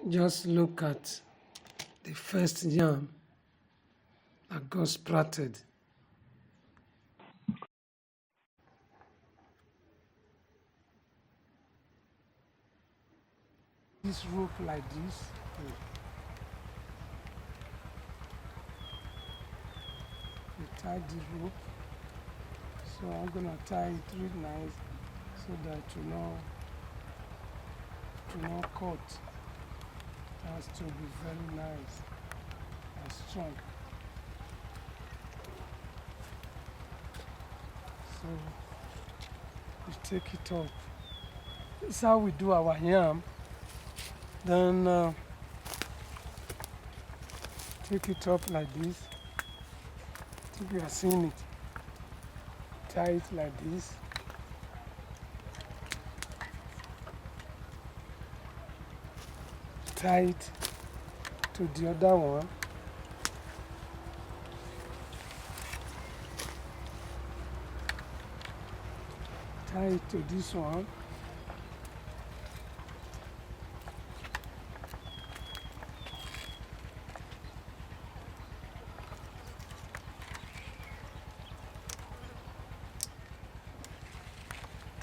Just look at the first yam that got sprouted. This rope like this. You tie this rope. So I'm gonna tie it really nice so that it will not cut. It has to be very nice and strong. So we take it up. This is how we do our yam. Then take it up like this. I think you are seeing it. Tie it like this. Tie it to the other one. Tie it to this one.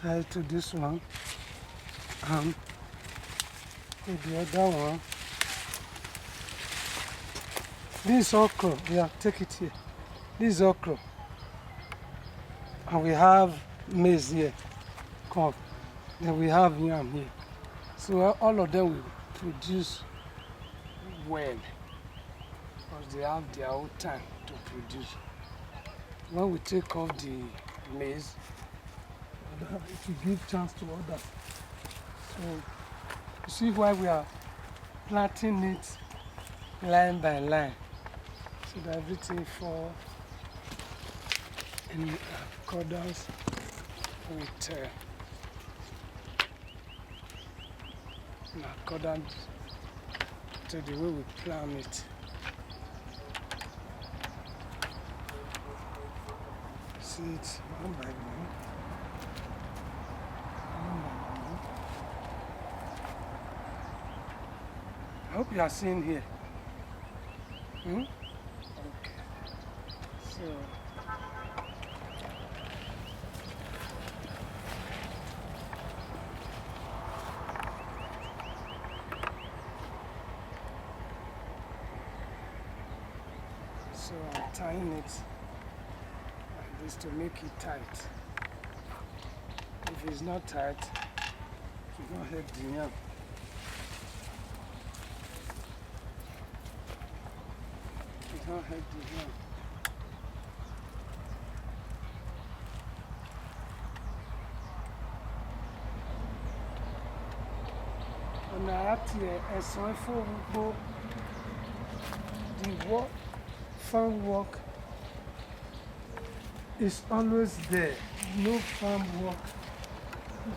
Tie it to this one. And to the other one. This is okra. Yeah, take it here. This is okra. And we have maize here, corn. Then we have yam here. So all of them will produce well because they have their own time to produce. When we take off the maize, it will give chance to others. So you see why we are planting it line by line so that everything fall in accordance with in accordance to the way we plan it. See it one by one. I hope you are seeing here. Okay. So I'm tying it like this to make it tight. If it's not tight, it will not help the yam. It will not help the yam. And I have to assign for the work, farm work is always there. No farm work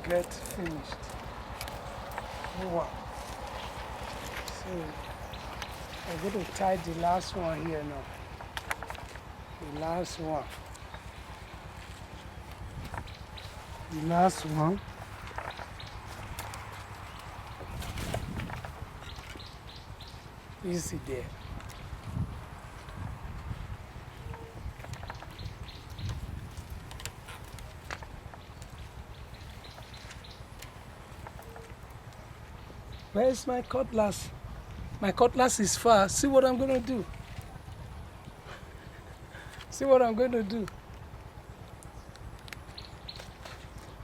get finished. Wow. So I'm going to tie the last one here now. The last one. The last one. Easy there. Where's my cutlass? My cutlass is far. See what I'm going to do. See what I'm going to do.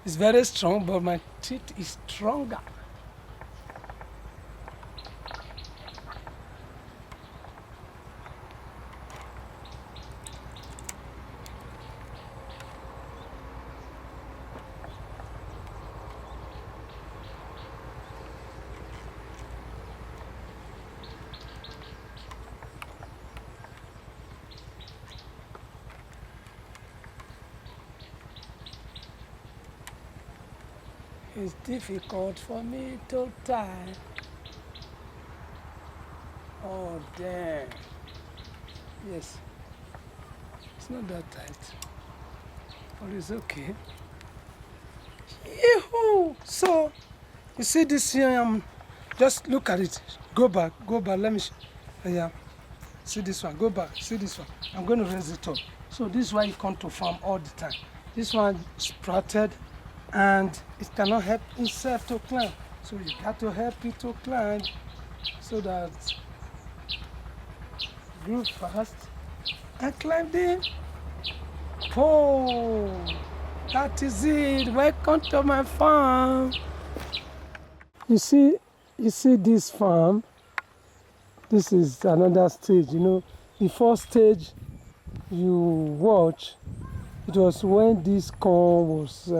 It's very strong, but my teeth is stronger. It's difficult for me to tie. Oh, damn. Yes. It's not that tight. But it's okay. Yee-hoo! So, you see this yam Just look at it. Go back, let me yeah. See this one, go back, see this one. I'm going to raise it up. So this is why you come to farm all the time. This one sprouted and it cannot help itself to climb. So you got to help it to climb so that it grew fast and climbed in. Oh, that is it. Welcome to my farm. You see this farm. This is another stage. You know, the first stage you watch, it was when this corn was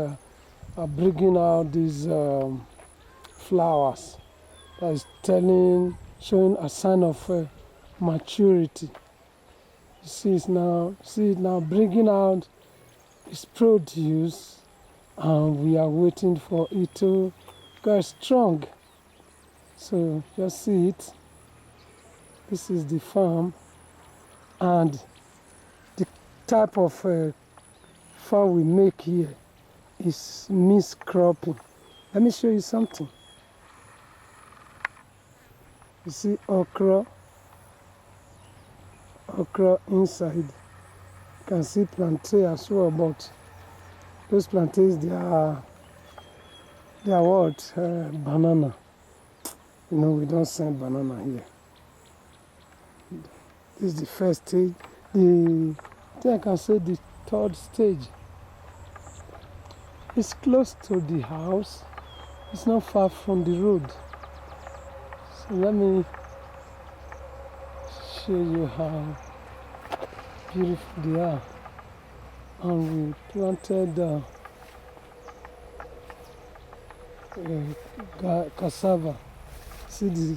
bringing out these flowers. That is showing a sign of maturity. You see it now bringing out its produce, and we are waiting for it to get strong. So just see it. This is the farm, and the type of farm we make here is mixed cropping. Let me show you something. You see okra inside. You can see plantain as well, but those plantains, they are what? Banana. You know, we don't sell banana here. This is the first stage. I think I can say the third stage. It's close to the house. It's not far from the road. So let me show you how beautiful they are. And we planted cassava. See the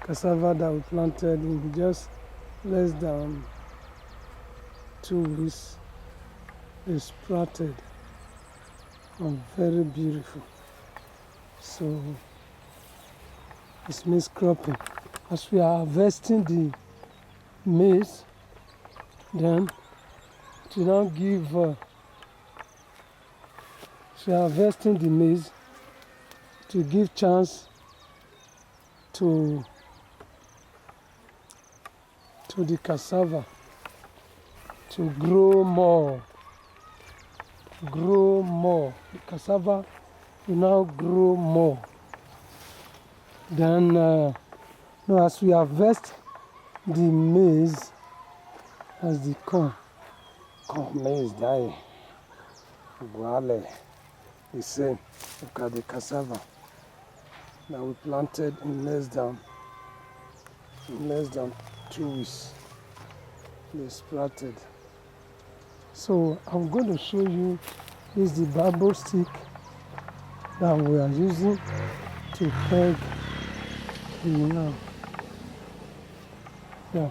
cassava that we planted in just less than 2 weeks. It's sprouted and very beautiful. So it's maize cropping. As we are harvesting the maize, then to now give we are harvesting the maize to give chance to the cassava to grow more. The cassava will now grow more. Then now as we harvest the maize, as the corn maize die, the same. Look at the cassava that we planted in less than 2 weeks. They sprouted. So I'm going to show you this is the bamboo stick that we are using to peg the yam. Yeah,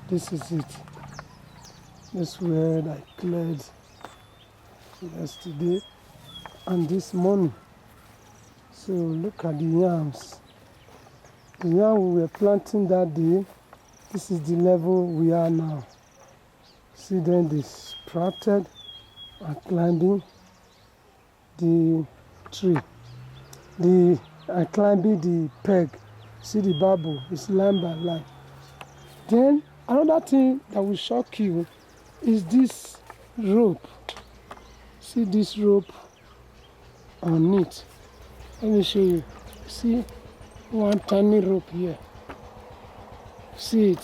this is it. This where I cleared yesterday and this morning. So look at the yams. The yam we were planting that day, this is the level we are now. See, then they sprouted and climbing the tree. Climbing the peg. See the bamboo, it's line by line. Then another thing that will shock you is this rope. See this rope on it. Let me show you. See one tiny rope here. See it.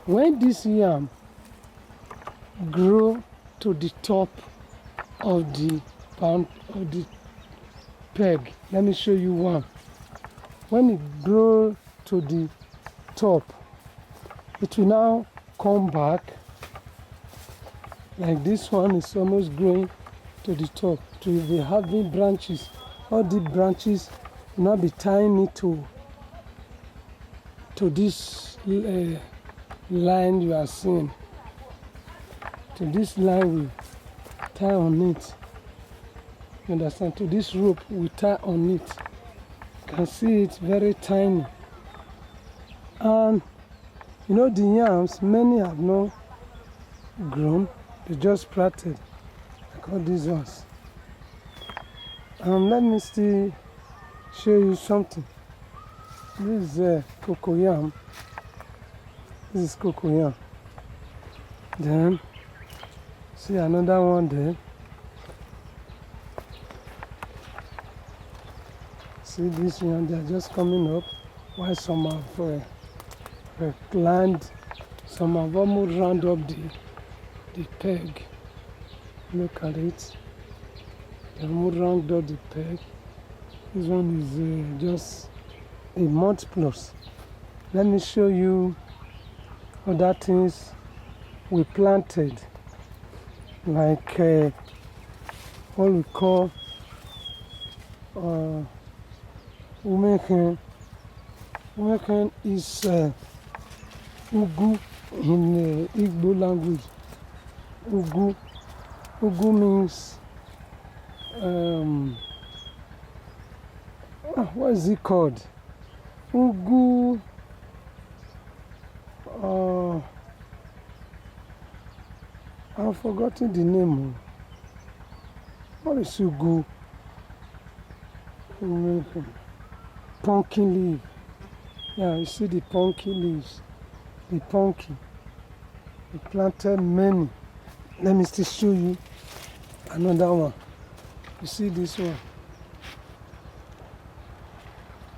When this yam grow to the top of the peg, let me show you one. When it grows to the top, it will now come back like this one is almost growing to the top. It will be having branches. All the branches will now be tying it to this line you are seeing. To this line we tie on it. You understand? To this rope we tie on it. You can see it's very tiny. And you know the yams, many have not grown. They just sprouted. Like all these ones. Let me still show you something. This is cocoyam. This is cocoyam. Then see another one there. See this one, they are just coming up. While some have climbed, some have almost round up the peg. Look at it. They almost round up the peg. This one is just a month plus. Let me show you other things we planted, like what we call Umeken. Umeken is ugu in Igbo language. Ugu. Ugu means what is it called? Ugu. I've forgotten the name. What is ugu? Pumpkin leaf. Yeah, you see the pumpkin leaves. The pumpkin. We planted many. Let me still show you another one. You see this one?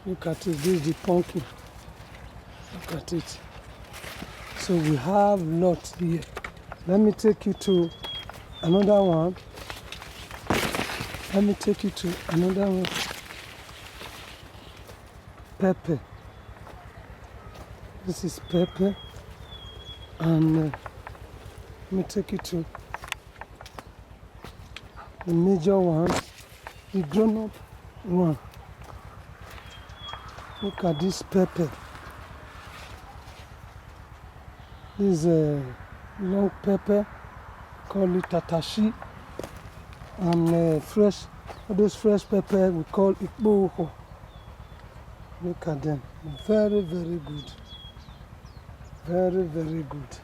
Look at it. This is the pumpkin. Look at it. So we have lots here. Let me take you to another one. Let me take you to another one. Pepper. This is pepper. And let me take you to the major one, the grown-up one. Look at this pepper. This is a long pepper, call it tatashi, and fresh, all those fresh pepper we call EFE-URHOCITY. Look at them, very, very good, very, very good.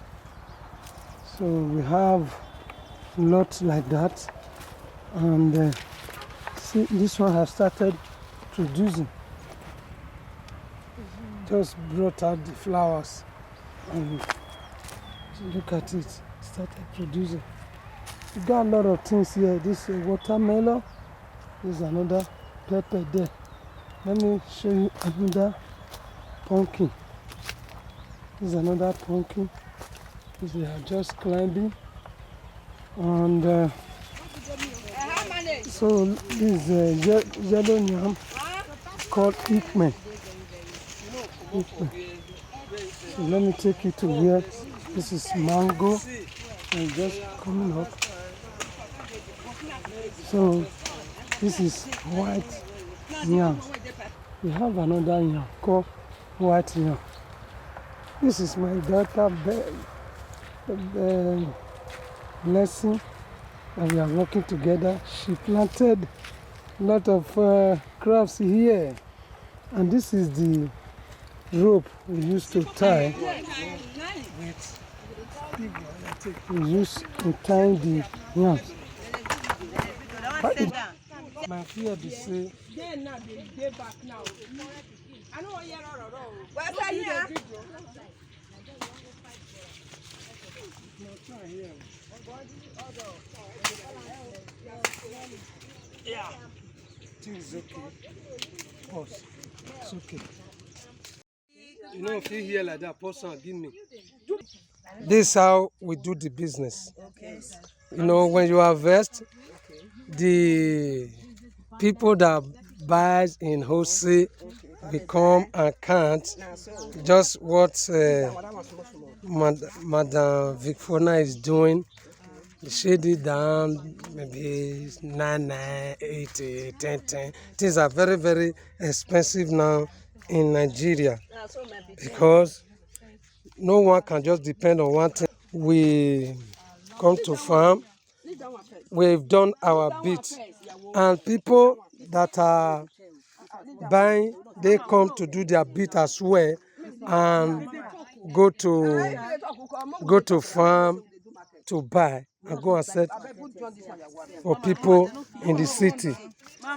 So we have lots like that, and see, this one has started producing. Just brought out the flowers, and look at it, started producing. We got a lot of things here. This is watermelon. There's another pepper there. Let me show you another pumpkin. This is another pumpkin. They are just climbing. And so this is yellow yam called EFE. So let me take you to here. This is mango and just coming up. So this is white yam. We have another yam called white yam. This is my daughter Blessing, and we are working together. She planted a lot of crops here, and this is the rope we used to tie. We use to tie the yams. My fear be say. Yeah. It's okay. Pause. It's okay. You know, if you hear like that, pause and give me. This is how we do the business. Okay. You know, when you harvest, the people that buys in wholesale will come and count just what Madam VFona is doing. Shade it down, maybe 9, 8, 10, 10. Things are very, very expensive now in Nigeria because no one can just depend on one thing. We come to farm, we've done our bit, and people that are buying, they come to do their bit as well and go to farm to buy and go and sell for people in the city.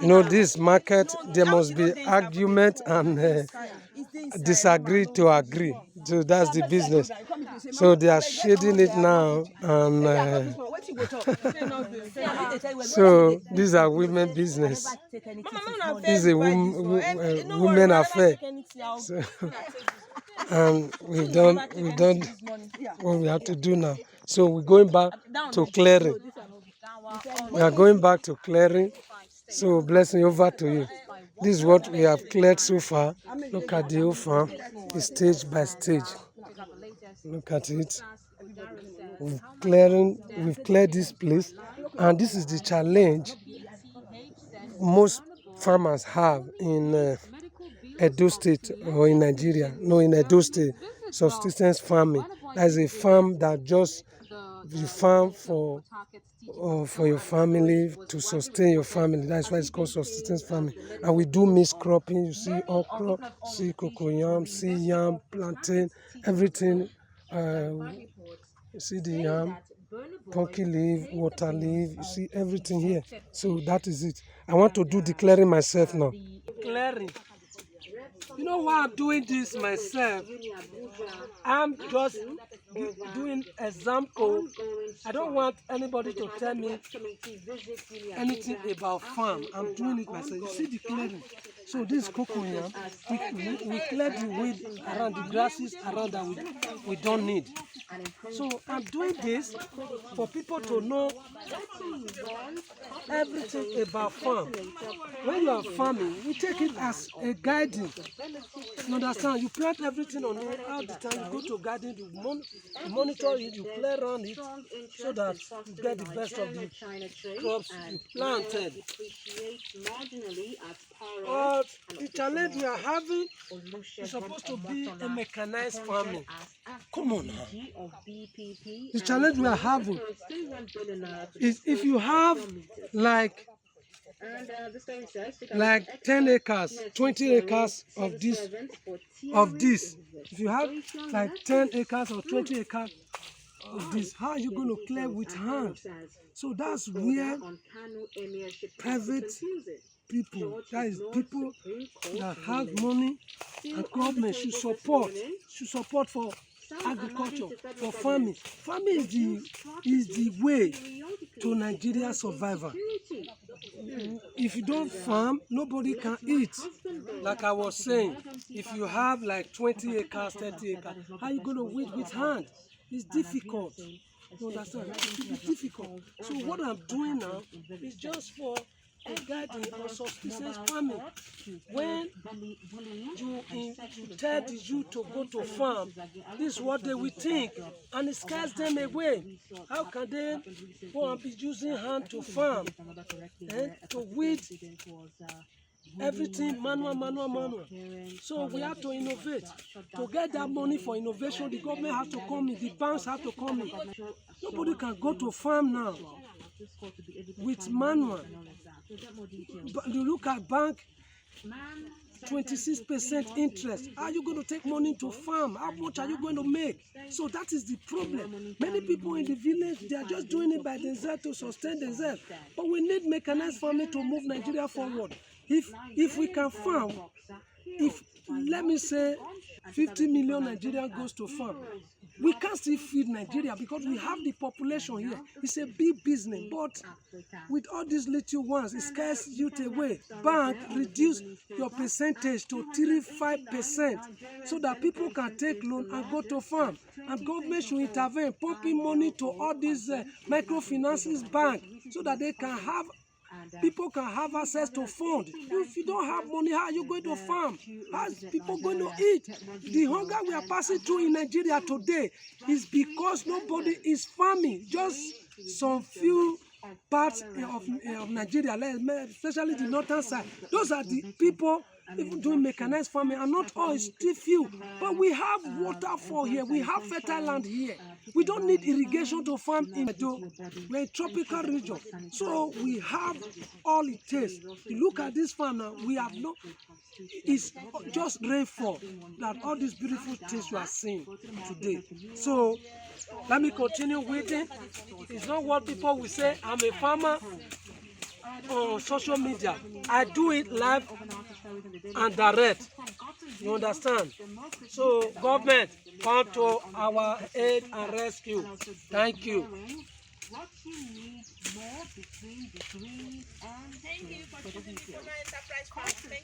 You know, this market, there must be argument and disagree to agree. So that's the business. So they are shading it now, and so these are women business. This is a women affair. So, and we've done what we have to do now. So we're going back to clearing. We are going back to clearing. So blessing, over to you. This is what we have cleared so far. Look at the whole farm, it's stage by stage. Look at it. We've cleared this place, and this is the challenge most farmers have in Edo State or in Nigeria. No, in Edo State, subsistence farming. That is a farm that just you farm for your family, to sustain your family. That's why it's called subsistence farming. And we do mixed cropping. You see okra, see cocoyam, see yam, plantain, everything. You see the yam, pumpkin leaf, water leaf. You see everything here. So that is it. I want to do the clearing myself now. Clearing. You know why I'm doing this myself? I'm just doing example. I don't want anybody to tell me anything about farm. I'm doing it myself. You see the clearing. So this cocoyam, we clear the weed around, the grasses around that we don't need. So I'm doing this for people to know everything about farm. When you are farming, we take it as a guiding. You understand? You plant everything on it all the time. You go to garden, you monitor it, you play around it, so that you get the best of the crops you planted. But the challenge we are having is supposed to be a mechanized farming. Come on now. The challenge we are having is if you have like 10 acres, 20 acres of this. If you have like 10 acres or 20 acres of this, how are you going to clear with hand? So that's where private people, that is people that have money, and government should support for agriculture, for farming. Farming is the way to Nigeria's survival. If you don't farm, nobody can eat. Like I was saying, if you have like 20 acres, 30 acres, how are you going to weed with hand? It's difficult. You understand? It's difficult. So what I'm doing now is just for a garden or subsistence farming. When you tell the youth to go to farm, this is what they will think, and it scares them away. How can they go and be using hand to farm, to weed everything manual? So we have to innovate. To get that money for innovation, the government has to come in, the banks have to come in. Nobody can go to farm now with manual. But you look at bank, 26% interest. How are you going to take money to farm? How much are you going to make? So that is the problem. Many people in the village, they are just doing it by themselves to sustain themselves. But we need mechanized farming to move Nigeria forward. If we can farm, if let me say 50 million Nigerians goes to farm, we can't still feed Nigeria because we have the population here. It's a big business, but with all these little ones, it scares youth away. Bank reduce your percentage to 35% so that people can take loan and go to farm. And government should intervene, pumping money to all these microfinances bank so that they can have people can have access to funds. If you don't have money, how are you going to farm? How are people going to eat? The hunger we are passing through in Nigeria today is because nobody is farming. Just some few parts of Nigeria, especially the northern side. Those are the people even doing mechanized farming, and not all, is still few. But we have water for here. We have fertile land here. We don't need irrigation to farm in Edo. We're a tropical region. So we have all it takes. You look at this farm now, we have no, it's just rainfall that all these beautiful things you are seeing today. So let me continue waiting. It's not what people will say, I'm a farmer. on social media. I do it live and direct. You understand? So government, come to our aid and rescue. Thank you. What you need more between degrees and thank you for choosing VFona Enterprise Farm.